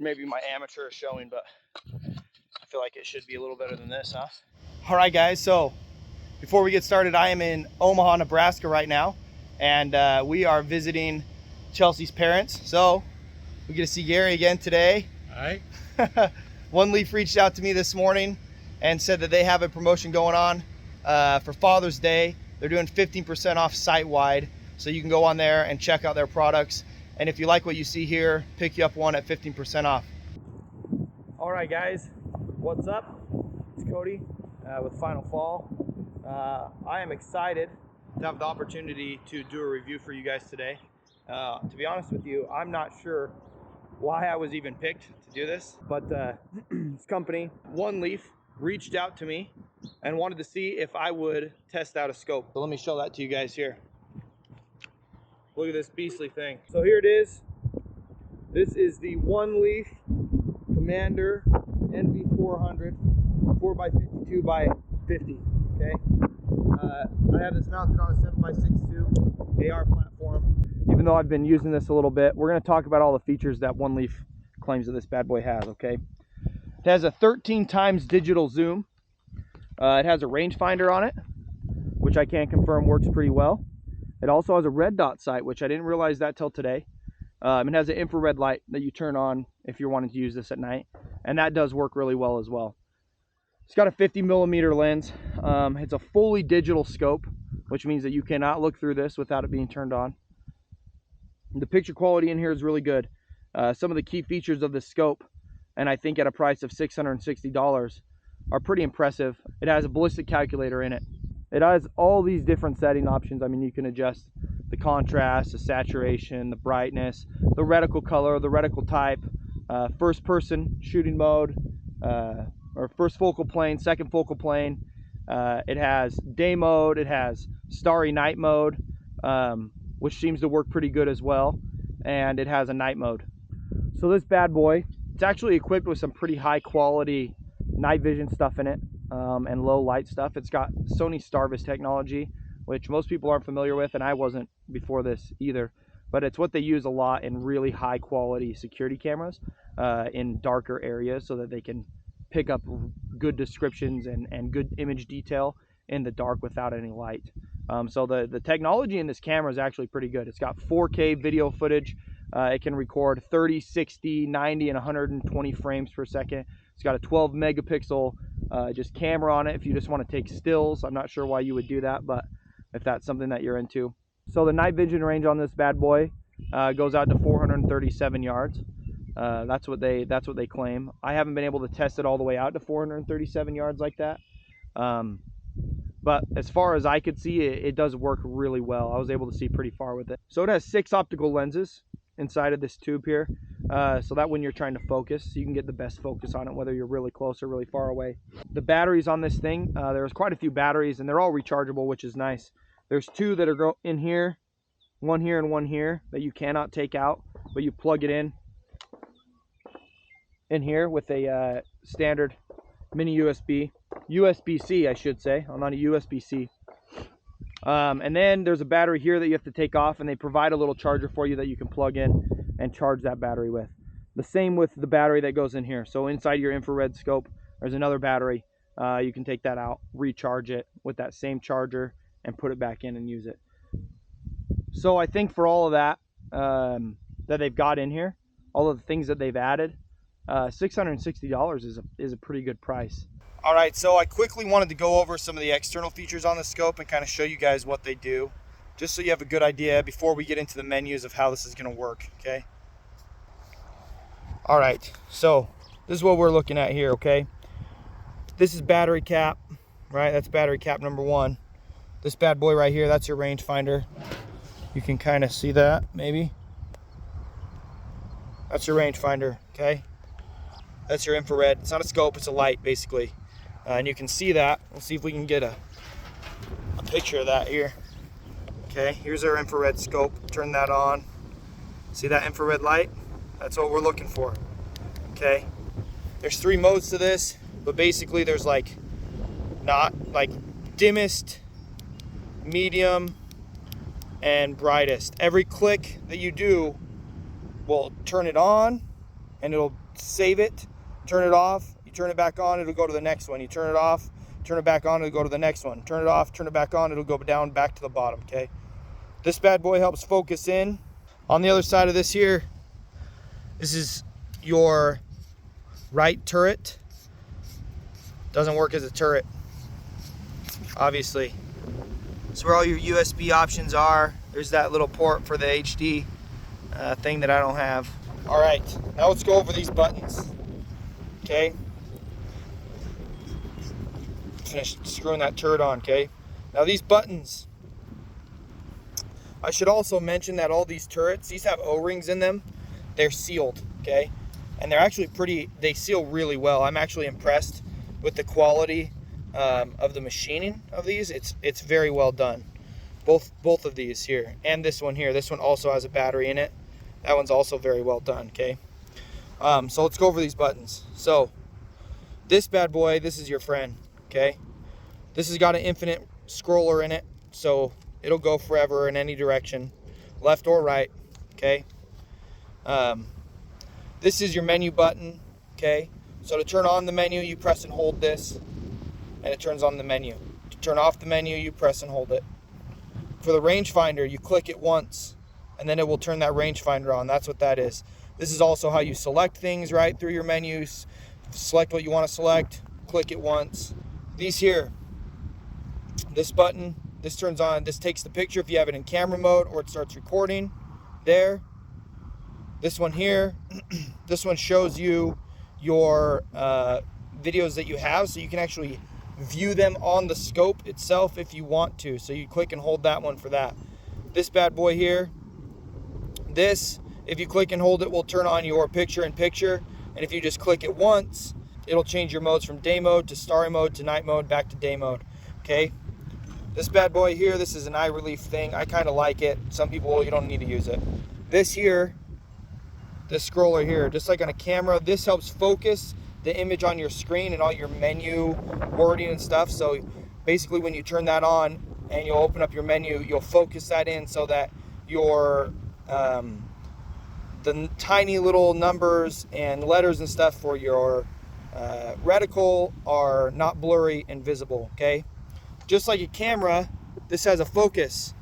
Maybe my amateur is showing, but I feel like it should be a little better than this, huh? All right, guys, so before we get started, I am in Omaha, Nebraska right now, and we are visiting Chelsea's parents. So we get to see Gary again today. All right. Oneleaf reached out to me this morning and said that they have a promotion going on for Father's Day. They're doing 15% off site-wide, so you can go on there and check out their products. And if you like what you see here, pick you up one at 15% off. All right, guys, what's up? It's Cody with Final Fall. I am excited to have the opportunity to do a review for you guys today. To be honest with you, I'm not sure why I was even picked to do this, but this company, Oneleaf, reached out to me and wanted to see if I would test out a scope. So let me show that to you guys here. Look at this beastly thing. So here it is. This is the Oneleaf Commander Nv400 4x52x50. Okay. I have this mounted on a 7x6 tube AR platform. Even though I've been using this a little bit, we're going to talk about all the features that Oneleaf claims that this bad boy has. Okay. It has a 13 times digital zoom. It has a rangefinder on it, which I can confirm works pretty well. It also has a red dot sight, which I didn't realize that till today. It has an infrared light that you turn on if you're wanting to use this at night, and that does work really well as well. It's got a 50mm lens. It's a fully digital scope, which means that you cannot look through this without it being turned on. The picture quality in here is really good. Some of the key features of this scope, and I think at a price of $660, are pretty impressive. It has a ballistic calculator in it. It has all these different setting options. I mean, you can adjust the contrast, the saturation, the brightness, the reticle color, the reticle type, first person shooting mode, or first focal plane, second focal plane. It has day mode, it has starry night mode, which seems to work pretty good as well, and it has a night mode. So this bad boy, it's actually equipped with some pretty high quality night vision stuff in it, and low light stuff. It's got Sony Starvis technology, which most people aren't familiar with, and I wasn't before this either, but it's what they use a lot in really high quality security cameras in darker areas, so that they can pick up good descriptions and good image detail in the dark without any light. So the technology in this camera is actually pretty good. It's got 4K video footage. It can record 30, 60, 90, and 120 frames per second. It's got a 12 megapixel just camera on it if you just want to take stills. I'm not sure why you would do that, but if that's something that you're into. So the night vision range on this bad boy goes out to 437 yards. That's what they claim. I haven't been able to test it all the way out to 437 yards like that. But as far as I could see, it does work really well. I was able to see pretty far with it. So it has 6 optical lenses inside of this tube here, so that when you're trying to focus, you can get the best focus on it, whether you're really close or really far away. The batteries on this thing, there's quite a few batteries, and they're all rechargeable, which is nice. There's 2 that are in here, one here and one here, that you cannot take out, but you plug it in here with a standard mini USB-C, I should say, not a USB-C. And then there's a battery here that you have to take off, and they provide a little charger for you that you can plug in and charge that battery with. The same with the battery that goes in here. So inside your infrared scope, there's another battery. You can take that out, recharge it with that same charger, and put it back in and use it. So I think for all of that that they've got in here, all of the things that they've added, $660 is a pretty good price. All right, so I quickly wanted to go over some of the external features on the scope and kind of show you guys what they do, just so you have a good idea before we get into the menus of how this is going to work, okay? All right, so this is what we're looking at here, okay? This is battery cap, right? That's battery cap number 1. This bad boy right here, that's your rangefinder. You can kind of see that, maybe. That's your rangefinder, okay? That's your infrared. It's not a scope, it's a light, basically. And you can see that. We'll see if we can get a picture of that here. Okay, here's our infrared scope. Turn that on. See that infrared light? That's what we're looking for. Okay, there's 3 modes to this, but basically there's like dimmest, medium, and brightest. Every click that you do will turn it on, and it'll save it, turn it off, you turn it back on, it'll go to the next one. You turn it off, turn it back on, it'll go to the next one. Turn it off, turn it back on, it'll go down back to the bottom, okay? This bad boy helps focus in. On the other side of this here, this is your right turret. Doesn't work as a turret, obviously. It's where all your USB options are. There's that little port for the HD thing that I don't have. All right, now let's go over these buttons, okay? Finish screwing that turret on, okay? Now these buttons, I should also mention that all these turrets, these have O-rings in them. They're sealed, okay? And they're actually they seal really well. I'm actually impressed with the quality of the machining of these. It's very well done. Both of these here, and this one here. This one also has a battery in it. That one's also very well done, okay? So let's go over these buttons. So this bad boy, this is your friend, okay? This has got an infinite scroller in it, so it'll go forever in any direction, left or right, okay? This is your menu button, okay? So to turn on the menu, you press and hold this, and it turns on the menu. To turn off the menu, you press and hold it. For the rangefinder, you click it once, and then it will turn that rangefinder on. That's what that is. This is also how you select things right through your menus. Select what you want to select, click it once. These here, this button, this turns on, this takes the picture if you have it in camera mode, or it starts recording there. This one here, this one shows you your videos that you have, so you can actually view them on the scope itself if you want to. So you click and hold that one for that. This bad boy here, this, if you click and hold it, will turn on your picture-in-picture, and if you just click it once, it'll change your modes from day mode to starry mode to night mode back to day mode, okay? This bad boy here, this is an eye relief thing. I kind of like it. Some people, you don't need to use it. This here, this scroller here, just like on a camera, this helps focus the image on your screen and all your menu wording and stuff. So basically when you turn that on and you'll open up your menu, you'll focus that in so that your the tiny little numbers and letters and stuff for your reticle are not blurry and visible, okay? Just like a camera, this has a focus,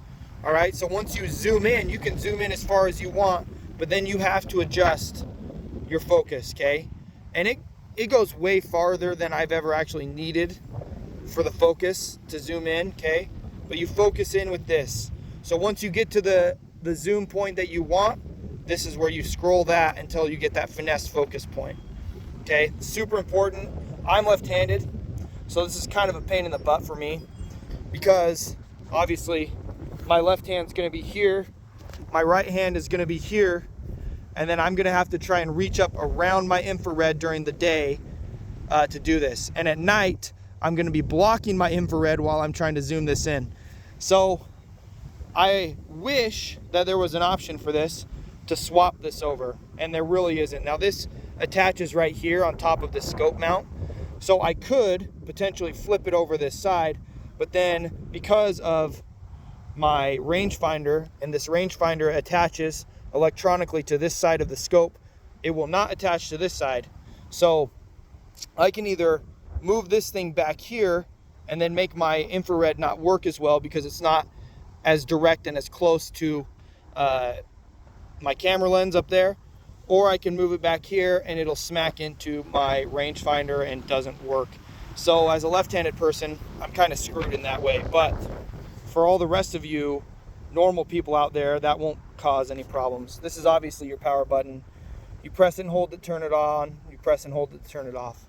all right? So once you zoom in, you can zoom in as far as you want, but then you have to adjust your focus, okay? And it goes way farther than I've ever actually needed for the focus to zoom in, okay? But you focus in with this. So once you get to the zoom point that you want, this is where you scroll that until you get that finesse focus point, okay? Super important. I'm left-handed, so this is kind of a pain in the butt for me because obviously my left hand's gonna be here, my right hand is gonna be here, and then I'm gonna have to try and reach up around my infrared during the day to do this. And at night, I'm gonna be blocking my infrared while I'm trying to zoom this in. So I wish that there was an option for this to swap this over, and there really isn't. Now this attaches right here on top of the scope mount, so I could potentially flip it over this side, but then because of my rangefinder, and this rangefinder attaches electronically to this side of the scope, it will not attach to this side. So I can either move this thing back here and then make my infrared not work as well because it's not as direct and as close to my camera lens up there, or I can move it back here and it'll smack into my rangefinder and doesn't work. So as a left-handed person, I'm kind of screwed in that way, but for all the rest of you normal people out there, that won't cause any problems. This is obviously your power button. You press and hold to turn it on, you press and hold it to turn it off.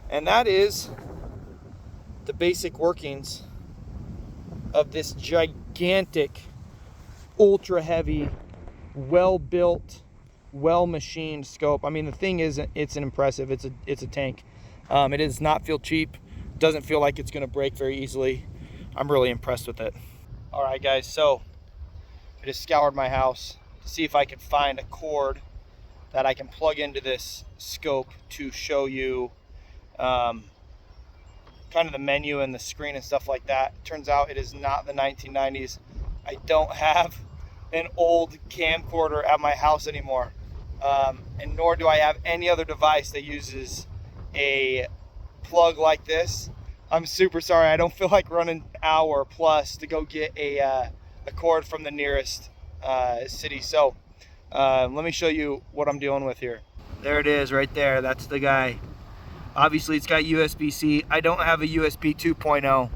And that is the basic workings of this gigantic, ultra heavy, well-built, well-machined scope. I mean, the thing is, it's an impressive, it's a tank. It does not feel cheap, doesn't feel like it's gonna break very easily. I'm really impressed with it. All right, guys, so I just scoured my house to see if I could find a cord that I can plug into this scope to show you kind of the menu and the screen and stuff like that. Turns out it is not the 1990s. I don't have an old camcorder at my house anymore. and nor do I have any other device that uses a plug like this. I'm super sorry. I don't feel like running an hour plus to go get a cord from the nearest city. So let me show you what I'm dealing with here. There it is right there. That's the guy. Obviously it's got USB-C. I don't have a USB 2.0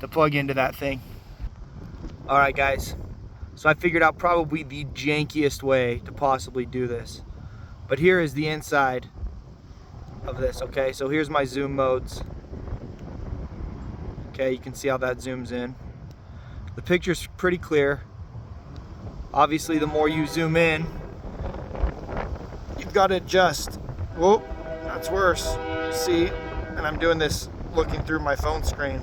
to plug into that thing. All right, guys. So I figured out probably the jankiest way to possibly do this. But here is the inside of this, okay? So here's my zoom modes. Okay, you can see how that zooms in. The picture's pretty clear. Obviously, the more you zoom in, you've got to adjust. Whoa, that's worse. See, and I'm doing this looking through my phone screen.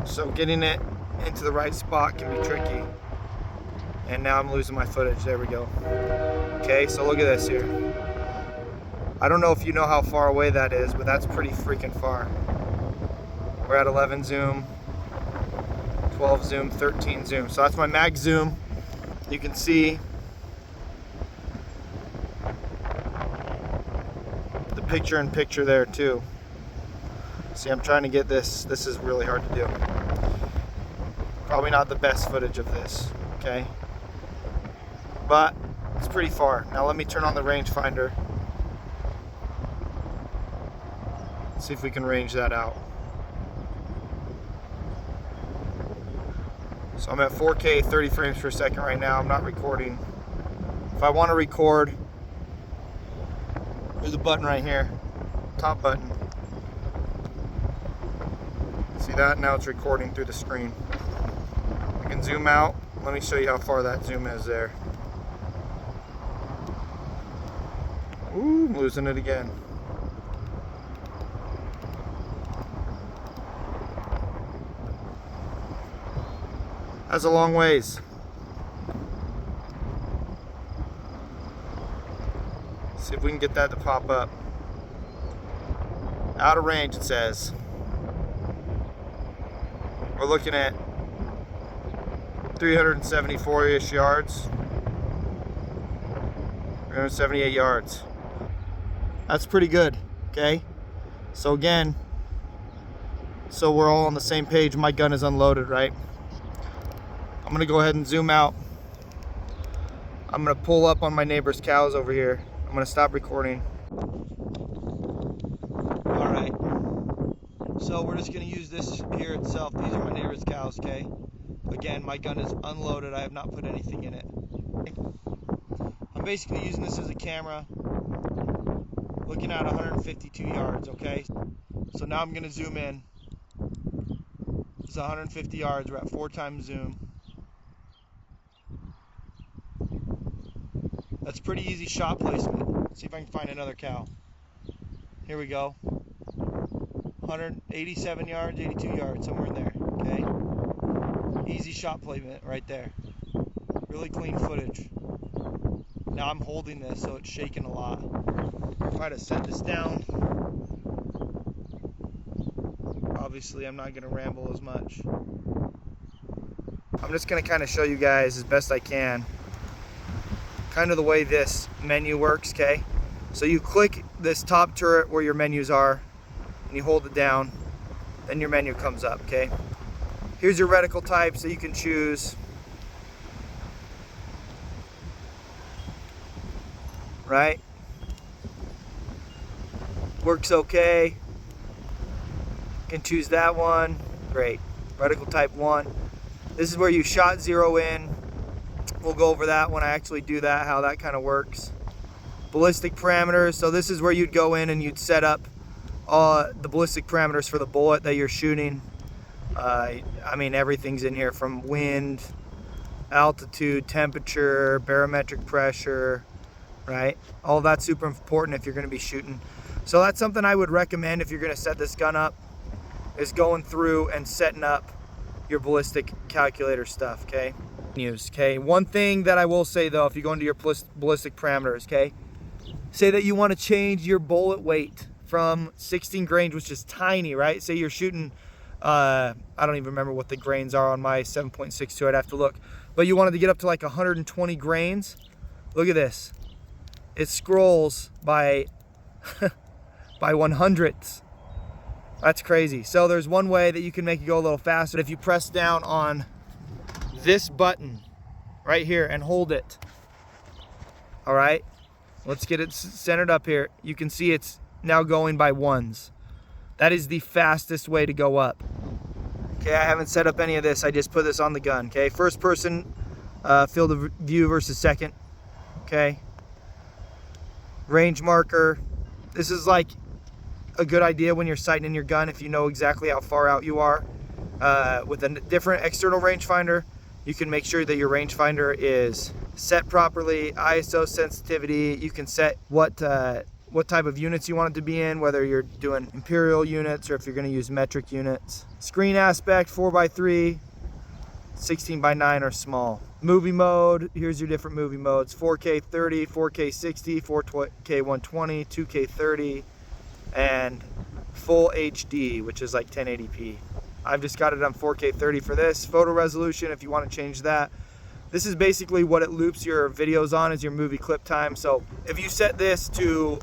So getting it into the right spot can be tricky. And now I'm losing my footage. There we go. Okay, so look at this here. I don't know if you know how far away that is, but that's pretty freaking far. We're at 11 zoom, 12 zoom, 13 zoom. So that's my max zoom. You can see the picture in picture there too. See, I'm trying to get this. This is really hard to do. Probably not the best footage of this, okay? But it's pretty far. Now let me turn on the rangefinder. See if we can range that out. So I'm at 4K, 30 frames per second right now. I'm not recording. If I want to record, there's a button right here, top button. See that? Now it's recording through the screen. I can zoom out. Let me show you how far that zoom is there. Ooh, I'm losing it again. That's a long ways. See if we can get that to pop up. Out of range, it says. We're looking at 374-ish yards. 378 yards. That's pretty good, okay? So again, so we're all on the same page. My gun is unloaded, right? I'm gonna go ahead and zoom out. I'm gonna pull up on my neighbor's cows over here. I'm gonna stop recording. All right, so we're just gonna use this here itself. These are my neighbor's cows, okay? Again, my gun is unloaded. I have not put anything in it. I'm basically using this as a camera, looking at 152 yards, okay? So now I'm gonna zoom in. It's 150 yards, we're at 4 times zoom. That's pretty easy shot placement. Let's see if I can find another cow. Here we go. 187 yards, 82 yards, somewhere in there, okay? Easy shot placement right there. Really clean footage. Now I'm holding this, so it's shaking a lot. Try to set this down. Obviously, I'm not gonna ramble as much. I'm just gonna kind of show you guys as best I can kind of the way this menu works, okay? So you click this top turret where your menus are, and you hold it down, then your menu comes up, okay? Here's your reticle types that you can choose. Right? Works okay. You can choose that one. Great. Reticle type 1. This is where you shot zero in. We'll go over that when I actually do that, how that kind of works. Ballistic parameters. So this is where you'd go in and you'd set up the ballistic parameters for the bullet that you're shooting. I mean, everything's in here from wind, altitude, temperature, barometric pressure, right? All that's super important if you're going to be shooting. So that's something I would recommend if you're going to set this gun up, is going through and setting up your ballistic calculator stuff, okay? Okay, one thing that I will say though, if you go into your ballistic parameters, okay, say that you want to change your bullet weight from 16 grains, which is tiny, right? Say you're shooting, I don't even remember what the grains are on my 7.62, I'd have to look, but you wanted to get up to like 120 grains. Look at this. it scrolls by by 100ths. That's crazy. So there's one way that you can make it go a little faster. If you press down on this button right here and hold it. All right, let's get it centered up here. You can see it's now going by ones. That is the fastest way to go up. Okay, I haven't set up any of this. I just put this on the gun. Okay, first person field of view versus second. Okay, range marker. This is like a good idea when you're sighting in your gun if you know exactly how far out you are. With a different external rangefinder, you can make sure that your rangefinder is set properly, ISO sensitivity. You can set what type of units you want it to be in, whether you're doing imperial units or if you're going to use metric units. Screen aspect 4x3, 16:9 or small. Movie mode, here's your different movie modes: 4K 30, 4K 60, 4K 120, 2K 30, and full HD, which is like 1080p. I've just got it on 4K 30 for this. Photo resolution, if you want to change that. This is basically what it loops your videos on, is your movie clip time. So if you set this to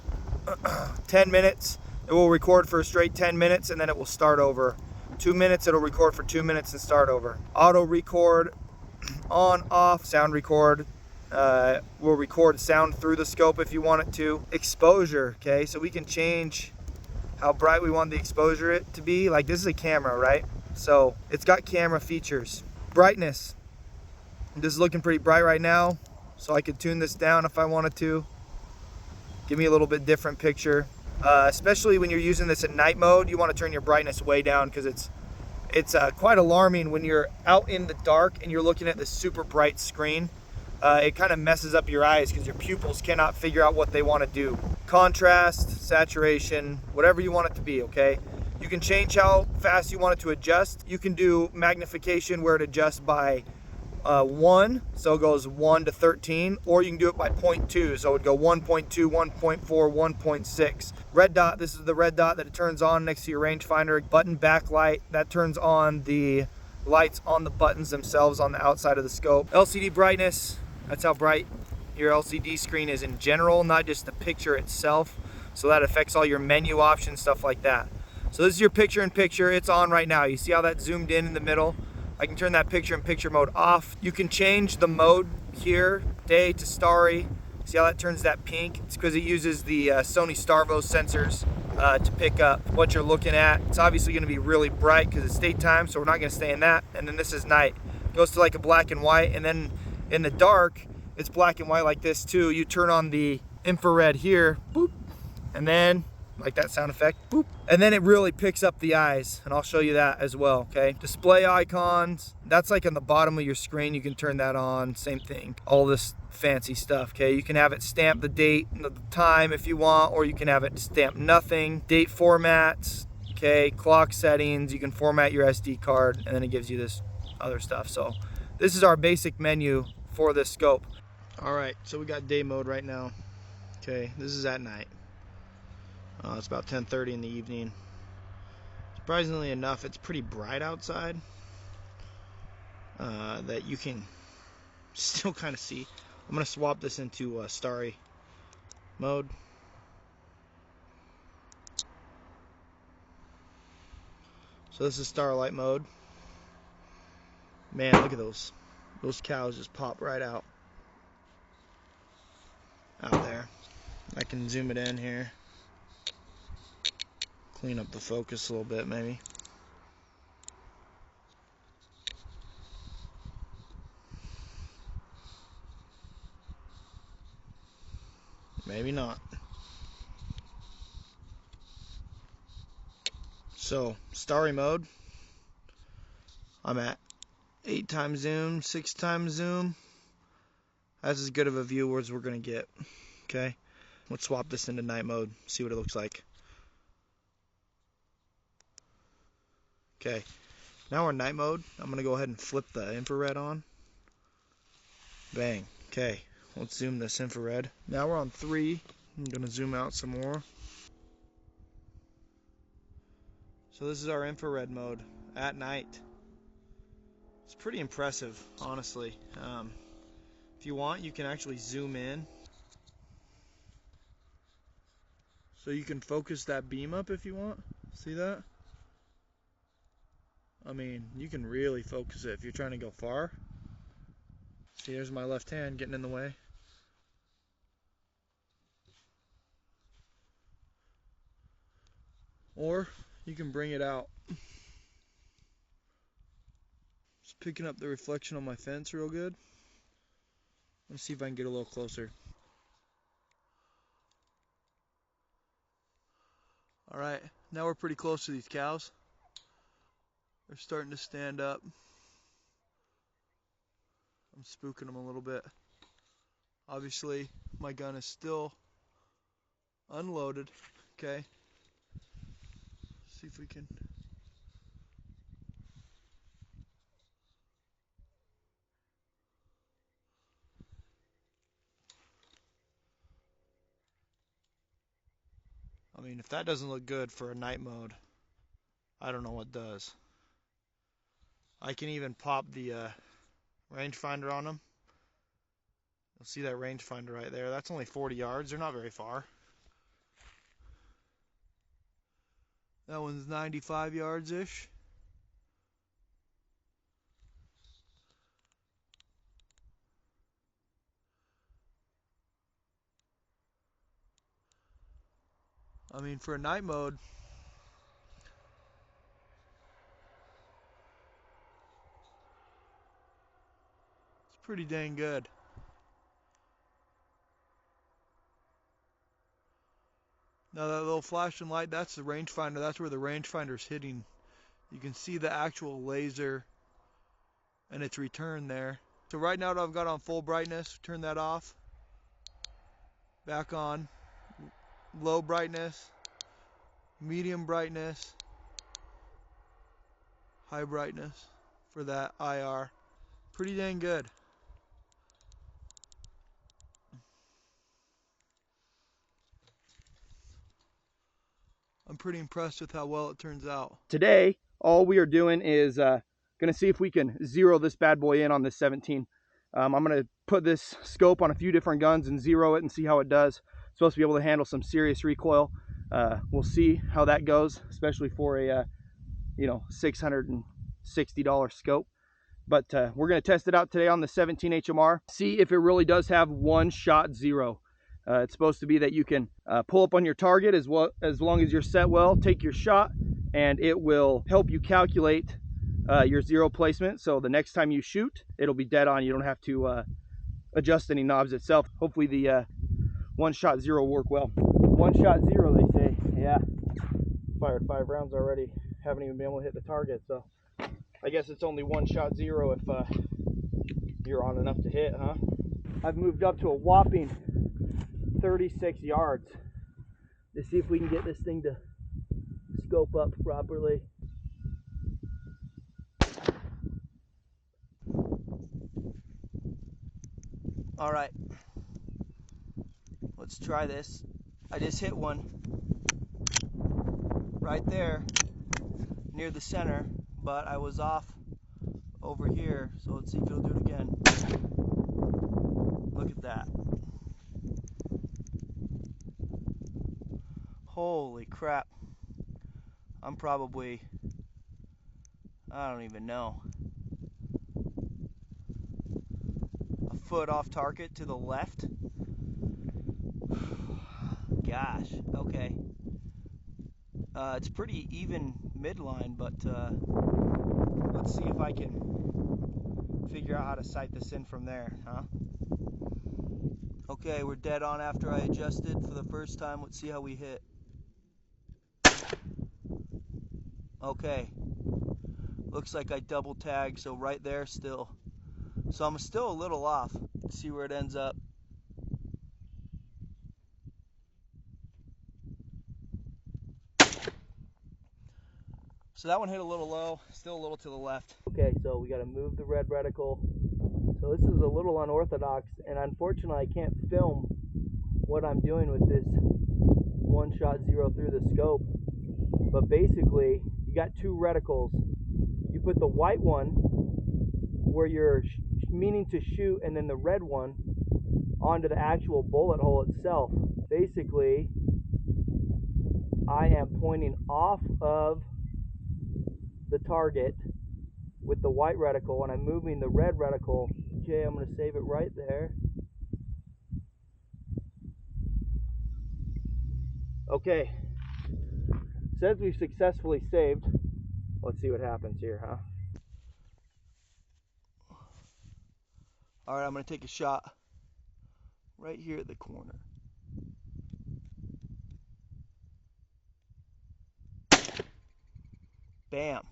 10 minutes, it will record for a straight 10 minutes and then it will start over. 2 minutes, it'll record for 2 minutes and start over. Auto record, on, off, sound record. Will record sound through the scope if you want it to. Exposure, okay, so we can change how bright we want the exposure it to be. Like, this is a camera, right? So it's got camera features. Brightness, this is looking pretty bright right now, so I could tune this down if I wanted to. Give me a little bit different picture. Especially when you're using this at night mode, you want to turn your brightness way down because it's quite alarming when you're out in the dark and you're looking at this super bright screen. It kind of messes up your eyes because your pupils cannot figure out what they want to do. Contrast, saturation, whatever you want it to be, okay? You can change how fast you want it to adjust. You can do magnification where it adjusts by 1, so it goes 1 to 13, or you can do it by 0.2, so it would go 1.2, 1.4, 1.6. Red dot, this is the red dot that it turns on next to your rangefinder. Button backlight, that turns on the lights on the buttons themselves on the outside of the scope. LCD brightness, that's how bright your LCD screen is in general, not just the picture itself. So that affects all your menu options, stuff like that. So this is your picture-in-picture. It's on right now. You see how that zoomed in the middle? I can turn that picture-in-picture mode off. You can change the mode here, day to starry. See how that turns that pink? It's because it uses the Sony Starvo sensors to pick up what you're looking at. It's obviously going to be really bright because it's daytime, so we're not going to stay in that. And then this is night. It goes to like a black and white, and then in the dark, it's black and white like this too. You turn on the infrared here, boop, and then like that sound effect, boop, and then it really picks up the eyes, and I'll show you that as well, okay? Display icons, that's like on the bottom of your screen. You can turn that on, same thing. All this fancy stuff, okay? You can have it stamp the date and the time if you want, or you can have it stamp nothing. Date formats, okay? Clock settings, you can format your SD card, and then it gives you this other stuff. So this is our basic menu for this scope. All right, so we got day mode right now, okay? This is at night. It's about 10:30 in the evening. Surprisingly enough, it's pretty bright outside that you can still kind of see. I'm going to swap this into starry mode. So this is starlight mode. Man, look at those. Those cows just pop right out there. I can zoom it in here. Clean up the focus a little bit, maybe. Maybe not. So, starry mode. I'm at 8 times zoom, 6 times zoom. That's as good of a view as we're going to get. Okay? Let's swap this into night mode, see what it looks like. Okay, now we're in night mode. I'm going to go ahead and flip the infrared on. Bang. Okay, let's zoom this infrared. Now we're on 3. I'm going to zoom out some more. So this is our infrared mode at night. It's pretty impressive, honestly. If you want, you can actually zoom in. So you can focus that beam up if you want. See that? I mean, you can really focus it if you're trying to go far. See, there's my left hand getting in the way. Or you can bring it out. Just picking up the reflection on my fence real good. Let's see if I can get a little closer. Alright, now we're pretty close to these cows. They're starting to stand up. I'm spooking them a little bit. Obviously, my gun is still unloaded. Okay. See if we can. I mean, if that doesn't look good for a night mode, I don't know what does. I can even pop the rangefinder on them. You'll see that rangefinder right there. That's only 40 yards. They're not very far. That one's 95 yards-ish. I mean, for a night mode, it's pretty dang good. Now that little flashing light, that's the rangefinder. That's where the rangefinder's hitting. You can see the actual laser and its return there. So right now I've got on full brightness. Turn that off. Back on. Low brightness. Medium brightness. High brightness for that IR. Pretty dang good. I'm pretty impressed with how well it turns out. Today, all we are doing is going to see if we can zero this bad boy in on this 17. I'm going to put this scope on a few different guns and zero it and see how it does. It's supposed to be able to handle some serious recoil. We'll see how that goes, especially for a $660 scope. But we're going to test it out today on the 17 HMR, see if it really does have one shot zero. It's supposed to be that you can pull up on your target as long as you're set well, take your shot, and it will help you calculate your zero placement. So the next time you shoot, it'll be dead on. You don't have to adjust any knobs itself. Hopefully the one shot zero will work well. One shot zero, they say. Yeah, fired 5 rounds already. Haven't even been able to hit the target. So I guess it's only one shot zero if you're on enough to hit, huh? I've moved up to a whopping 36 yards to see if we can get this thing to scope up properly. All right, let's try this. I just hit one right there near the center, but I was off over here, so let's see if it'll do it again. Look at that. Holy crap. I'm probably, I don't even know, a foot off target to the left. Gosh, okay. It's pretty even midline, but let's see if I can figure out how to sight this in from there, huh? Okay, we're dead on after I adjusted for the first time. Let's see how we hit. Okay, looks like I double tagged, so right there still. So I'm still a little off. Let's see where it ends up. So that one hit a little low, still a little to the left. Okay, so we got to move the red reticle. So this is a little unorthodox, and unfortunately I can't film what I'm doing with this one shot zero through the scope. But basically, you got two reticles. You put the white one where you're meaning to shoot, and then the red one onto the actual bullet hole itself. Basically, I am pointing off of the target with the white reticle, and I'm moving the red reticle. Okay, I'm going to save it right there. Okay, says we've successfully saved. Let's see what happens here, huh? All right, I'm going to take a shot right here at the corner. Bam.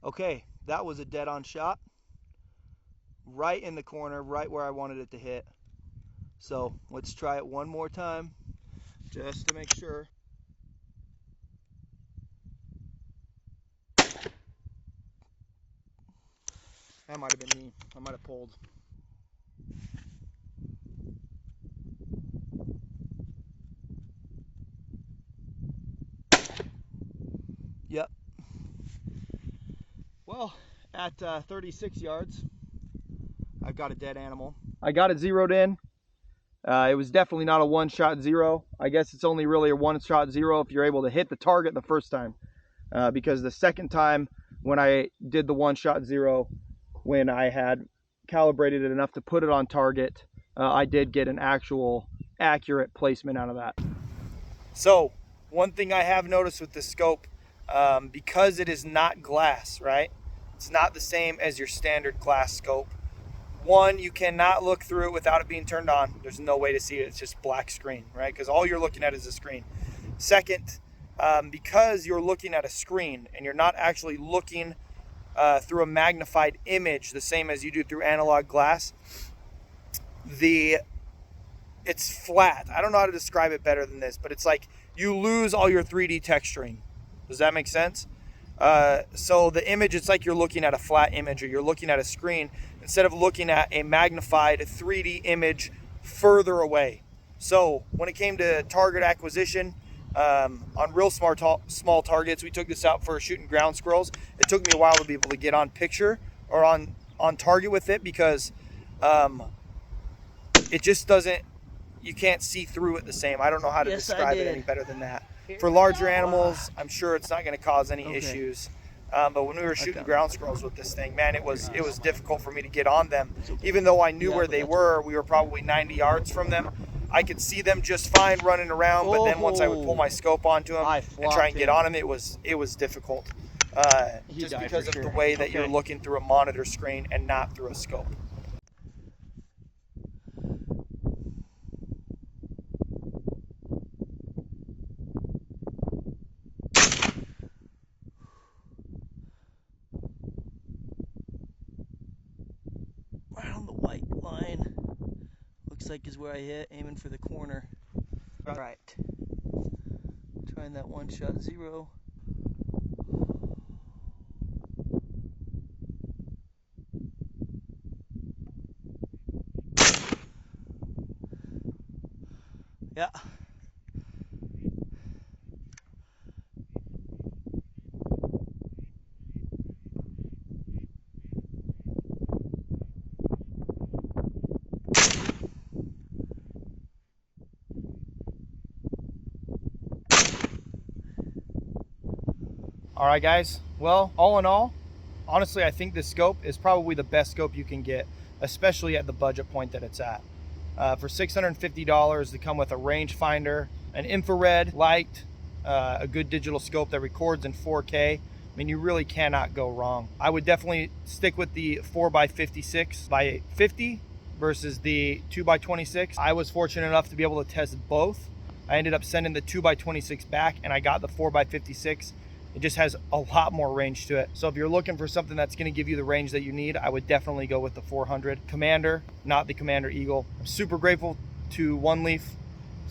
Okay, that was a dead-on shot. Right in the corner, right where I wanted it to hit. So let's try it one more time, just to make sure. That might have been me. I might have pulled. Yep. Well, at 36 yards, I've got a dead animal. I got it zeroed in. It was definitely not a one-shot zero. I guess it's only really a one-shot zero if you're able to hit the target the first time. Because the second time when I did the one-shot zero, when I had calibrated it enough to put it on target, I did get an actual accurate placement out of that. So one thing I have noticed with the scope, because it is not glass, right? It's not the same as your standard glass scope. One, you cannot look through it without it being turned on. There's no way to see it. It's just black screen, right? Because all you're looking at is a screen. Second, because you're looking at a screen and you're not actually looking through a magnified image the same as you do through analog glass, it's flat. I don't know how to describe it better than this, but it's like you lose all your 3D texturing. Does that make sense? So the image, it's like you're looking at a flat image or you're looking at a screen instead of looking at a magnified 3D image further away. So when it came to target acquisition, on real small targets, we took this out for shooting ground squirrels. It took me a while to be able to get on picture or on target with it because it just doesn't, you can't see through it the same. I don't know how to describe it any better than that. For larger animals, I'm sure it's not going to cause any issues. But when we were shooting ground squirrels with this thing, man, it was difficult for me to get on them. Even though I knew where they were, we were probably 90 yards from them. I could see them just fine running around, but then once I would pull my scope onto them and try and get on them, it was difficult. Just because of the way that you're looking through a monitor screen and not through a scope. Right on the white line. Looks like is where I hit, aiming for the corner. All right. Trying that one-shot zero. Yeah. All right, guys. Well, all in all, honestly, I think this scope is probably the best scope you can get, especially at the budget point that it's at. For $650 to come with a rangefinder, an infrared light, a good digital scope that records in 4K, I mean, you really cannot go wrong. I would definitely stick with the 4x56 by 50 versus the 2x26. I was fortunate enough to be able to test both. I ended up sending the 2x26 back and I got the 4x56. It just has a lot more range to it. So if you're looking for something that's going to give you the range that you need, I would definitely go with the 400 Commander, not the Commander Eagle. I'm super grateful to Oneleaf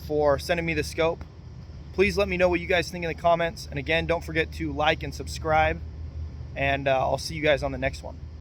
for sending me the scope. Please let me know what you guys think in the comments. And again, don't forget to like and subscribe. And I'll see you guys on the next one.